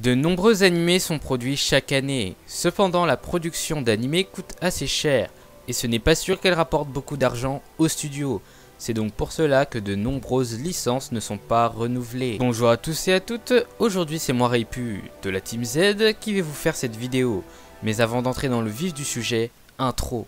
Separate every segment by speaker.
Speaker 1: De nombreux animés sont produits chaque année. Cependant, la production d'animés coûte assez cher et ce n'est pas sûr qu'elle rapporte beaucoup d'argent aux studios. C'est donc pour cela que de nombreuses licences ne sont pas renouvelées. Bonjour à tous et à toutes, aujourd'hui c'est moi Reipu de la Team Z qui vais vous faire cette vidéo. Mais avant d'entrer dans le vif du sujet, intro.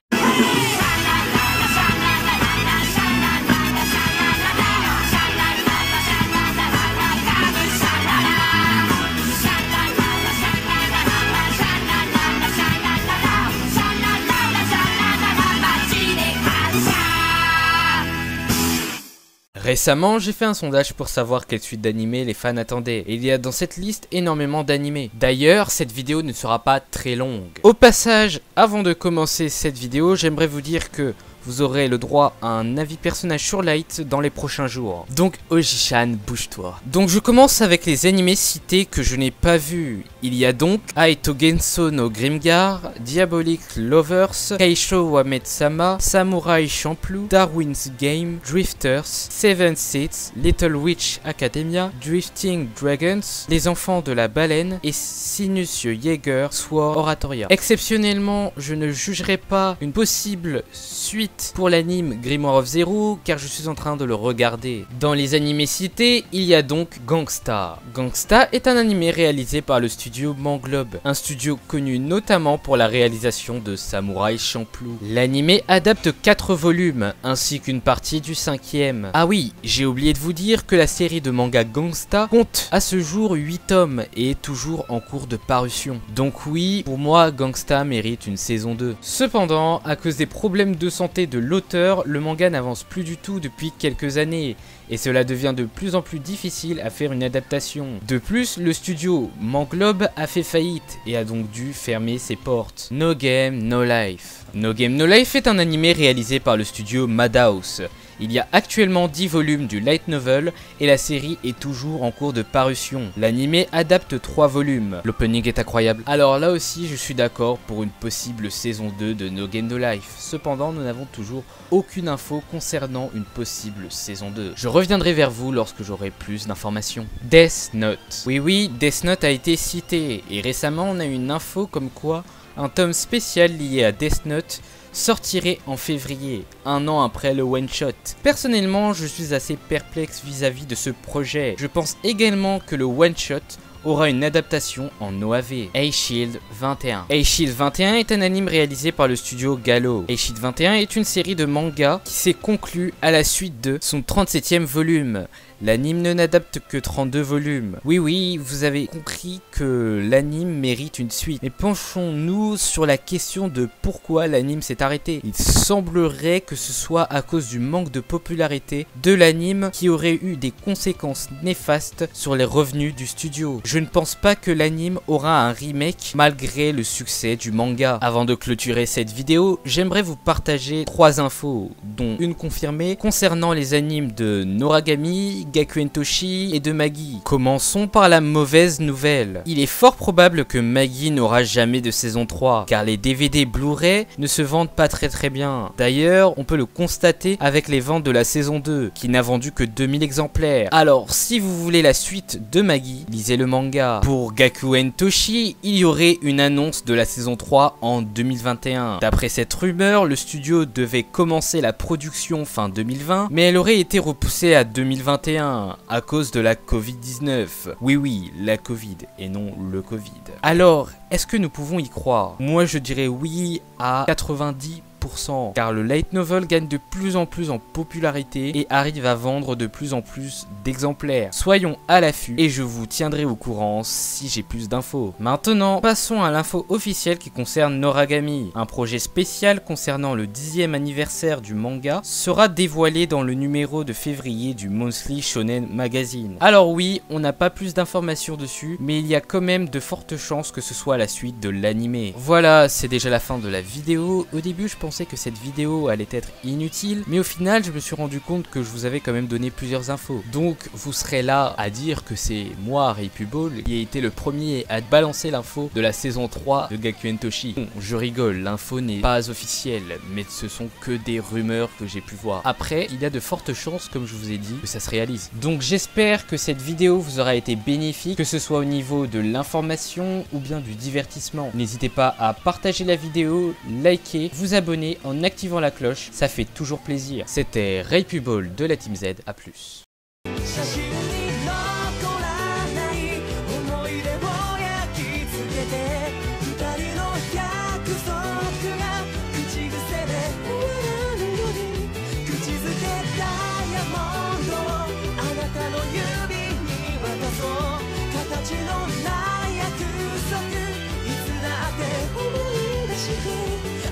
Speaker 1: Récemment, j'ai fait un sondage pour savoir quelle suite d'animés les fans attendaient, et il y a dans cette liste énormément d'animés. D'ailleurs, cette vidéo ne sera pas très longue. Au passage, avant de commencer cette vidéo, j'aimerais vous dire que vous aurez le droit à un avis personnage sur Light dans les prochains jours. Donc Oji-chan, bouge-toi. Donc je commence avec les animés cités que je n'ai pas vus. Il y a donc Aito Genso no Grimgar, Diabolic Lovers, Keisho wa Metsama, Samurai Champloo, Darwin's Game, Drifters, Seven Seeds, Little Witch Academia, Drifting Dragons, Les Enfants de la Baleine et Sinus Jäger Sword Oratoria. Exceptionnellement, je ne jugerai pas une possible suite pour l'anime Grimoire of Zero car je suis en train de le regarder. Dans les animés cités, il y a donc Gangsta. Gangsta est un animé réalisé par le studio Manglobe, un studio connu notamment pour la réalisation de Samurai Champloo. L'animé adapte 4 volumes ainsi qu'une partie du 5e. Ah oui, j'ai oublié de vous dire que la série de manga Gangsta compte à ce jour 8 tomes et est toujours en cours de parution. Donc oui, pour moi Gangsta mérite une saison 2. Cependant, à cause des problèmes de santé de l'auteur, le manga n'avance plus du tout depuis quelques années et cela devient de plus en plus difficile à faire une adaptation. De plus, le studio Manglobe a fait faillite et a donc dû fermer ses portes. No Game, No Life. No Game, No Life est un animé réalisé par le studio Madhouse. Il y a actuellement 10 volumes du light novel et la série est toujours en cours de parution. L'animé adapte 3 volumes. L'opening est incroyable. Alors là aussi je suis d'accord pour une possible saison 2 de No Game No Life. Cependant nous n'avons toujours aucune info concernant une possible saison 2. Je reviendrai vers vous lorsque j'aurai plus d'informations. Death Note. Oui, Death Note a été cité et récemment on a eu une info comme quoi un tome spécial lié à Death Note sortirait en février, un an après le one-shot. Personnellement, je suis assez perplexe vis-à-vis de ce projet. Je pense également que le one-shot aura une adaptation en OAV. Eishield 21. Eishield 21 est un anime réalisé par le studio Gallo. Eishield 21 est une série de mangas qui s'est conclue à la suite de son 37e volume. L'anime ne n'adapte que 32 volumes. Oui, vous avez compris que l'anime mérite une suite. Mais penchons-nous sur la question de pourquoi l'anime s'est arrêté. Il semblerait que ce soit à cause du manque de popularité de l'anime qui aurait eu des conséquences néfastes sur les revenus du studio. Je ne pense pas que l'anime aura un remake malgré le succès du manga. Avant de clôturer cette vidéo, j'aimerais vous partager 3 infos, dont une confirmée concernant les animes de Noragami, Gakuen Toshi et de Magi. Commençons par la mauvaise nouvelle. Il est fort probable que Magi n'aura jamais de saison 3, car les DVD Blu-ray ne se vendent pas très bien. D'ailleurs, on peut le constater avec les ventes de la saison 2, qui n'a vendu que 2000 exemplaires. Alors, si vous voulez la suite de Magi, lisez le manga. Pour Gakuen Toshi, il y aurait une annonce de la saison 3 en 2021. D'après cette rumeur, le studio devait commencer la production fin 2020, mais elle aurait été repoussée à 2021. À cause de la Covid-19. Oui, la Covid et non le Covid. Alors, est-ce que nous pouvons y croire? Moi je dirais oui à 90%. Car le light novel gagne de plus en plus en popularité et arrive à vendre de plus en plus d'exemplaires. Soyons à l'affût et je vous tiendrai au courant si j'ai plus d'infos. Maintenant, passons à l'info officielle qui concerne Noragami. Un projet spécial concernant le 10e anniversaire du manga sera dévoilé dans le numéro de février du Monthly Shonen Magazine. Alors oui, on n'a pas plus d'informations dessus, mais il y a quand même de fortes chances que ce soit la suite de l'anime. Voilà, c'est déjà la fin de la vidéo. Au début, je pensais pensais que cette vidéo allait être inutile, mais au final je me suis rendu compte que je vous avais quand même donné plusieurs infos. Donc vous serez là à dire que c'est moi, Raypuball, qui ai été le premier à balancer l'info de la saison 3 de Gakuen Toshi. Bon, je rigole, l'info n'est pas officielle, mais ce sont que des rumeurs que j'ai pu voir. Après, il y a de fortes chances, comme je vous ai dit, que ça se réalise. Donc j'espère que cette vidéo vous aura été bénéfique, que ce soit au niveau de l'information ou bien du divertissement. N'hésitez pas à partager la vidéo, liker, vous abonner en activant la cloche, ça fait toujours plaisir. C'était Raypuball de la Team Z, à plus.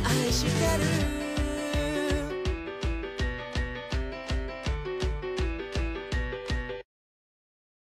Speaker 2: 愛してる